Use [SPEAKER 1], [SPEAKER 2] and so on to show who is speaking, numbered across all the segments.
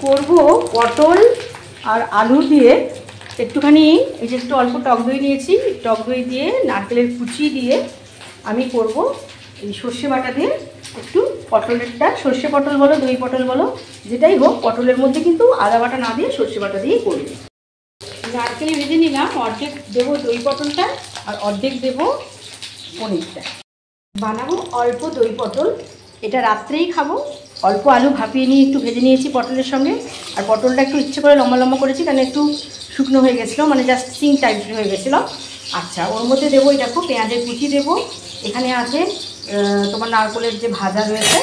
[SPEAKER 1] করব পটল আর আলু দিয়ে একটুখানি, এই যে একটু অল্প টক দই নিয়েছি, টক দই দিয়ে নারকেলের কুচি দিয়ে আমি করব এই সর্ষে বাটা দিয়ে একটু পটলেরটা, সর্ষে পটল বলো দই পটল বলো যেটাই হোক, পটলের মধ্যে কিন্তু আদা বাটা না দিয়ে সর্ষে বাটা দিয়েই করবে। নারকেল ভেজে নিলাম, অর্ধেক দেবো দই পটলটা আর অর্ধেক দেবো পনিরটা। বানাবো অল্প দই পটল, এটা রাত্রেই খাবো। অল্প আলু ভাপিয়ে নিয়ে একটু ভেজে নিয়েছি পটলের সঙ্গে, আর পটলটা একটু ইচ্ছে করে লম্বা লম্বা করেছি কারণ একটু শুকনো হয়ে গেছিলো, মানে জাস্ট সিং টাইপের হয়ে গেছিলো। আচ্ছা, ওর মধ্যে দেবো এই দেখো পেঁয়াজের কুচি দেবো, এখানে আছে তোমার নারকেলের যে ভাজা রয়েছে,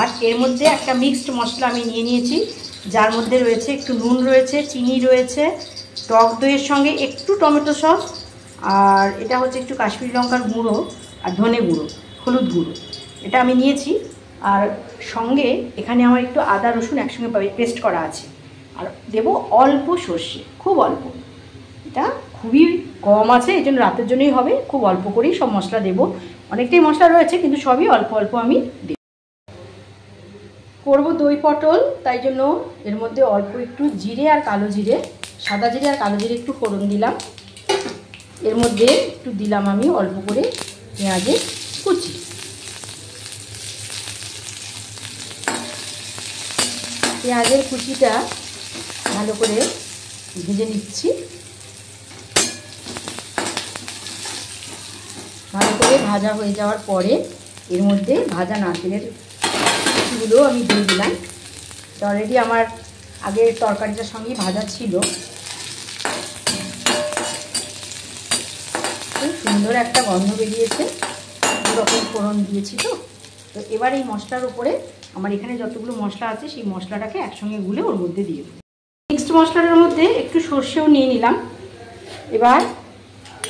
[SPEAKER 1] আর এর মধ্যে একটা মিক্সড মশলা আমি নিয়ে নিয়েছি, যার মধ্যে রয়েছে একটু নুন রয়েছে, চিনি রয়েছে, টক দইয়ের সঙ্গে একটু টমেটো সস, আর এটা হচ্ছে একটু কাশ্মীরি লঙ্কার গুঁড়ো আর ধনে গুঁড়ো, হলুদ গুঁড়ো, এটা আমি নিয়েছি। আর সঙ্গে এখানে আমার একটু আদা রসুন একসঙ্গে পেস্ট করা আছে, আর দেবো অল্প সর্ষে, খুব অল্প, এটা খুবই কম আছে, এই জন্য রাতের জন্যই হবে, খুব অল্প করেই সব মশলা দেবো। অনেকটাই মশলা রয়েছে কিন্তু সবই অল্প অল্প আমি দেব। করবো দই পটল, তাই জন্য এর মধ্যে অল্প একটু জিরে আর কালো জিরে, সাদা জিরে আর কালো জিরে একটু ফোড়ন দিলাম। এর মধ্যে একটু দিলাম আমি অল্প করে পেঁয়াজের কুচি, পেঁয়াজের কুচিটা ভালো করে ভেজে নিচ্ছি। ভালো করে ভাজা হয়ে যাওয়ার পরে এর মধ্যে ভাজা নারকেলের কুচিগুলো আমি দিয়ে দিলাম। তো অলরেডি আমার আগের তরকারিটার সঙ্গেই ভাজা ছিল, খুব সুন্দর একটা গন্ধ বেরিয়েছে, দুরকম ফোড়ন দিয়েছি। তো এবার এই মশলার উপরে আমার এখানে যতগুলো মশলা আছে সেই মশলাটাকে একসঙ্গে গুলে ওর মধ্যে দিয়ে দেবো। মিক্সড মশলাটার মধ্যে একটু সর্ষেও নিয়ে নিলাম। এবার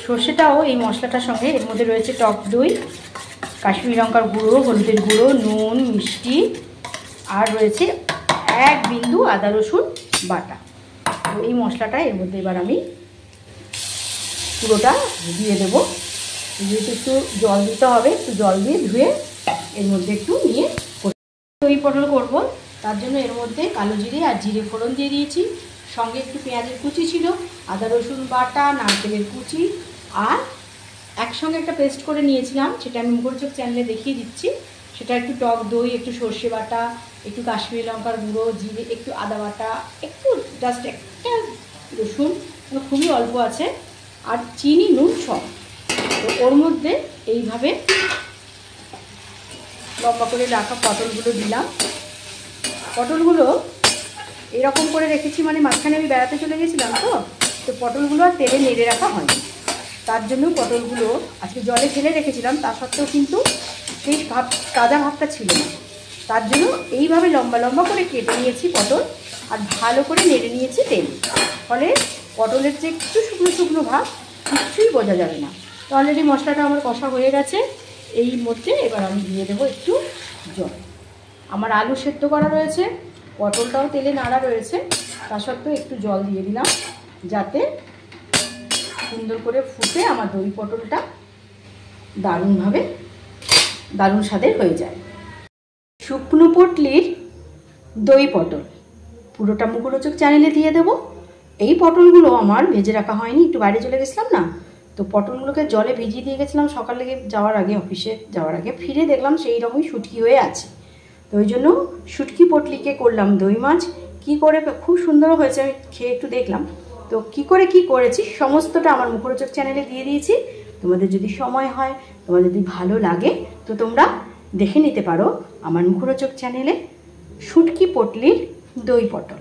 [SPEAKER 1] সর্ষেটাও এই মশলাটার সঙ্গে, এর মধ্যে রয়েছে টক দই, কাশ্মীরি লঙ্কার গুঁড়ো, হলুদের গুঁড়ো, নুন, মিষ্টি, আর রয়েছে এক বিন্দু আদা রসুন বাটা। তো এই মশলাটা এর মধ্যে এবার আমি পুরোটা দিয়ে দেবো। যেহেতু একটু জল দিতে হবে, একটু জল দিয়ে ধুয়ে এর মধ্যে একটু নিয়ে দই পটল করবো, তার জন্য এর মধ্যে কালো জিরে আর জিরে ফোড়ন দিয়ে দিয়েছি, সঙ্গে একটু পেঁয়াজের কুচি ছিল, আদা রসুন বাটা, নারকেলের কুচি, আর একসঙ্গে একটা পেস্ট করে নিয়েছিলাম, সেটা আমি মুখরোচক চ্যানেলে দেখিয়ে দিচ্ছি। সেটা একটু টক দই, একটু সর্ষে বাটা, একটু কাশ্মীরি লঙ্কার গুঁড়ো, জিরে, একটু আদা বাটা, একটু জাস্ট একটা রসুন, খুবই অল্প আছে, আর চিনি, নুন সব। তো ওর মধ্যে এইভাবে লম্বা করে রাখা পটলগুলো দিলাম। পটলগুলো এরকম করে রেখেছি, মানে মাঝখানে আমি বেড়াতে চলে গেছিলাম, তো পটলগুলো আর তেলে নেড়ে রাখা হয়নি, তার জন্য পটলগুলো আজকে জলে ফেলে রেখেছিলাম, তা সত্ত্বেও কিন্তু সেই তাজা ভাবটা ছিল না, তার জন্য এইভাবে লম্বা লম্বা করে কেটে নিয়েছি পটল, আর ভালো করে নেড়ে নিয়েছি তেল, ফলে পটলের যে একটু শুকনো শুকনো ভাব কিচ্ছুই বোঝা যাবে না। তো অলরেডি মশলাটা আমার কষা হয়ে গেছে, এই মধ্যে এবার আমি দিয়ে দেবো একটু জল। আমার আলু সেদ্ধ করা রয়েছে, পটলটাও তেলে নাড়া রয়েছে, তা সত্ত্বেও একটু জল দিয়ে দিলাম যাতে সুন্দর করে ফুটে আমার দই পটলটা দারুণভাবে দারুণ স্বাদের হয়ে যায়। শুকনো পটলির দই পটল পুরোটা মুখরোচক চ্যানেলে দিয়ে দেবো। এই পটলগুলো আমার ভেজে রাখা হয়নি, একটু বাইরে চলে গেছিলাম না, তো পটলগুলোকে জলে ভিজিয়ে দিয়ে গেছিলাম সকালে যাওয়ার আগে, অফিসে যাওয়ার আগে, ফিরে দেখলাম সেই রকমই শুটকি হয়ে আছে। তো ওই জন্য শুটকি পটলিকে করলাম দই মাছ। কী করে, খুব সুন্দর হয়েছে, আমি খেয়ে একটু দেখলাম। তো কী করে কী করেছি সমস্তটা আমার মুখরোচক চ্যানেলে দিয়ে দিয়েছি। তোমাদের যদি সময় হয়, তোমাদের যদি ভালো লাগে, তো তোমরা দেখে নিতে পারো আমার মুখরোচক চ্যানেলে শুটকি পটলির দই পটল।